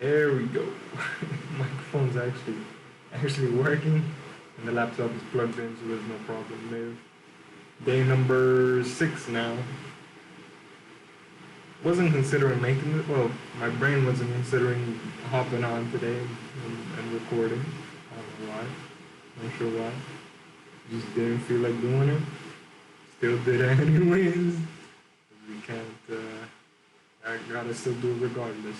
There we go. Microphone's actually working, and the laptop is plugged in, so there's no problem there. Day number 6 now. Wasn't considering making it. Well, my brain wasn't considering hopping on today and recording. I don't know why. Not sure why. Just didn't feel like doing it. Still did it anyways. We can't. I gotta still do it regardless.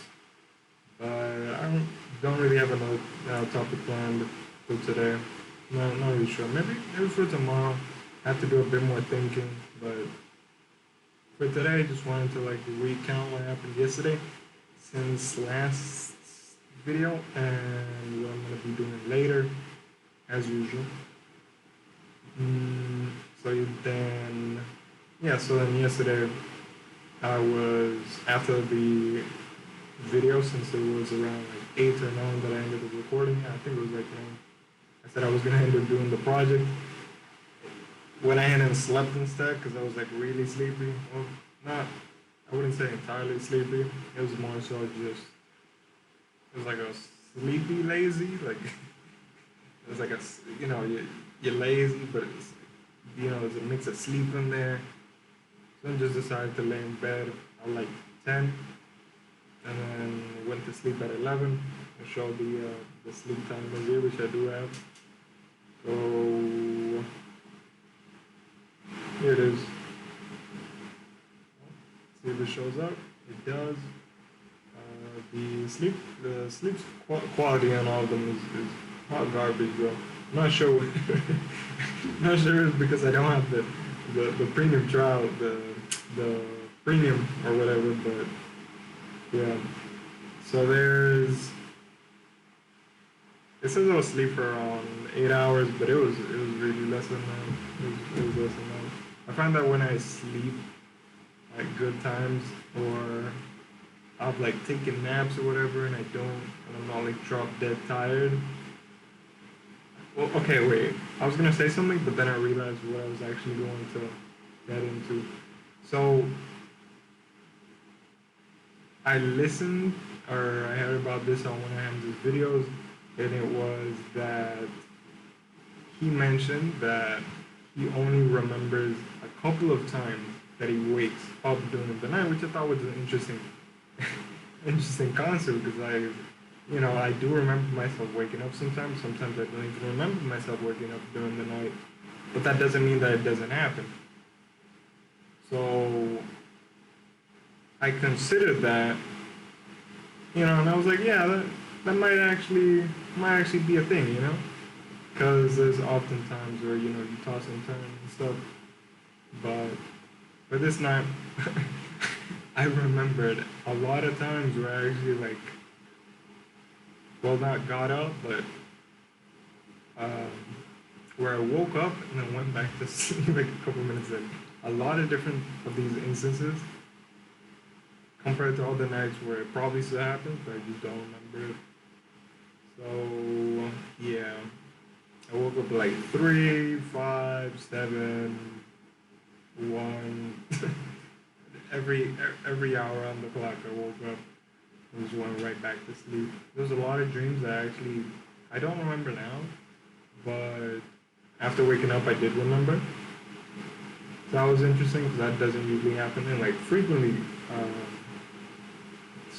But I don't really have another topic planned for today. No, not really sure. Maybe for tomorrow. I have to do a bit more thinking. But for today, I just wanted to like recount what happened yesterday since last video and what I'm gonna be doing later, as usual. So then yesterday I was after the video, since it was around like 8 or 9 that I ended up recording. I think it was like 9. I said I was gonna end up doing the project. Went ahead and slept instead because I was like really sleepy. Well, not, I wouldn't say entirely sleepy. It was more so just, it was like a sleepy lazy. Like it was like you're lazy, but it's there's a mix of sleep in there. So I just decided to lay in bed at like 10, and then went to sleep at 11. I showed the sleep timer here, which I do have. So here it is. See if it shows up. It does. The sleep quality on all of them is hot garbage, bro. I'm not sure. Not sure it's because I don't have the premium trial, the premium or whatever, but yeah. So it says I was asleep for around 8 hours, but it was really less than that. It was less than that. I find that when I sleep at good times, or I've like taken naps or whatever, and I'm not like drop dead tired. Well, okay, wait. I was gonna say something, but then I realized what I was actually going to get into. So I listened, or I heard about this on one of Hamza's videos, and it was that he mentioned that he only remembers a couple of times that he wakes up during the night, which I thought was an interesting concept, because I do remember myself waking up sometimes. Sometimes I don't even remember myself waking up during the night, but that doesn't mean that it doesn't happen. So I considered that, and I was like, yeah, that might actually be a thing, because there's often times where you toss and turn and stuff. But for this night, I remembered a lot of times where I actually not got up, but where I woke up and then went back to sleep like a couple minutes in. A lot of different of these instances compared to all the nights where it probably still happens, but I just don't remember it. So yeah, I woke up like 3, 5, 7, 1. every hour on the clock I woke up and just went right back to sleep. There's a lot of dreams that I don't remember now, but after waking up I did remember. So that was interesting because that doesn't usually happen, and like frequently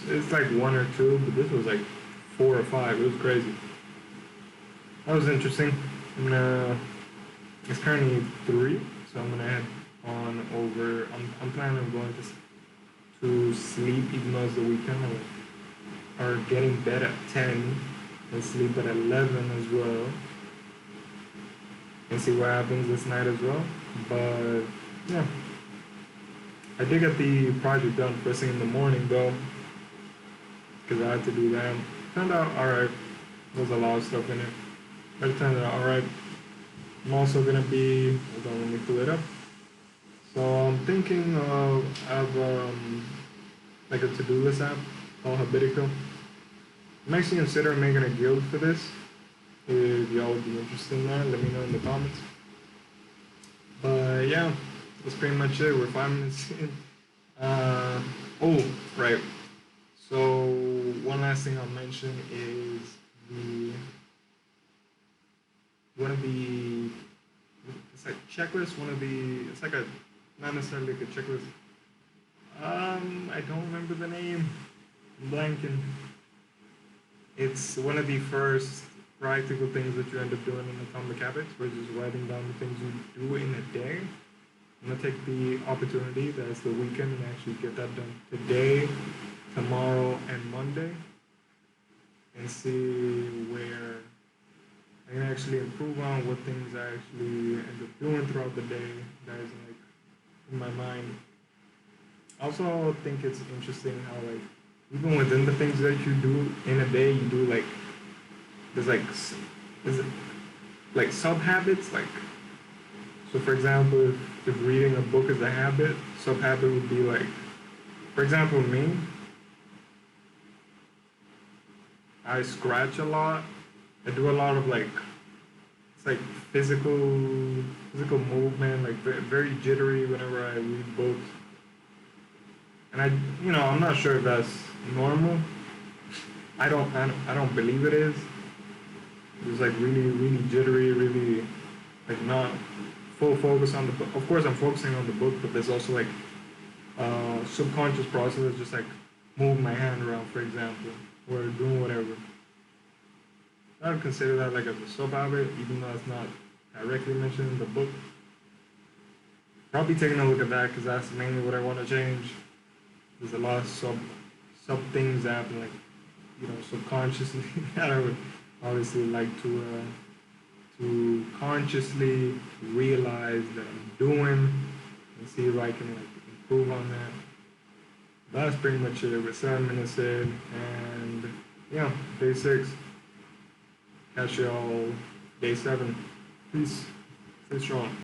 it's like 1 or 2, but this was like 4 or 5. It was crazy. That was interesting. It's currently 3, so I'm gonna head on over. I'm planning on going to sleep, even though it's the weekend, or getting bed at 10 and sleep at 11 as well, and see what happens this night as well. But yeah, I did get the project done first thing in the morning though, because I had to do that. Turned out alright. There's a lot of stuff in it, but it turned out alright. I'm also gonna be, hold on, let me pull it up. So I'm thinking of like a to-do list app called Habitico. I'm actually considering making a guild for this. If y'all would be interested in that, let me know in the comments. But yeah, that's pretty much it. We're 5 minutes in. Oh, right. So one last thing I'll mention is the one of the it's like checklist. One of the it's like a not necessarily like a checklist. I don't remember the name. I'm blanking. It's one of the first practical things that you end up doing in Atomic Habits, which is writing down the things you do in a day. I'm gonna take the opportunity that it's the weekend and actually get that done today, tomorrow, and Monday, and see where I can actually improve on what things I actually end up doing throughout the day that is like in my mind. I also think it's interesting how like even within the things that you do in a day, you do like there's like is it like sub habits like so for example if reading a book is a habit, sub habit would be like for example me, I scratch a lot. I do a lot of like it's like physical movement, like very jittery whenever I read books. And I'm not sure if that's normal. I don't believe it is. It's like really jittery, really like not full focus on the book. Of course, I'm focusing on the book, but there's also like subconscious processes, just like move my hand around, for example, or doing whatever. I would consider that like as a sub habit, even though it's not directly mentioned in the book. Probably taking a look at that because that's mainly what I want to change. There's a lot of sub things that happen, like subconsciously that I would obviously like to consciously realize that I'm doing and see if I can like improve on that. That's pretty much it. We're 7 minutes in, and yeah, day 6. Catch y'all day 7. Peace. Stay strong.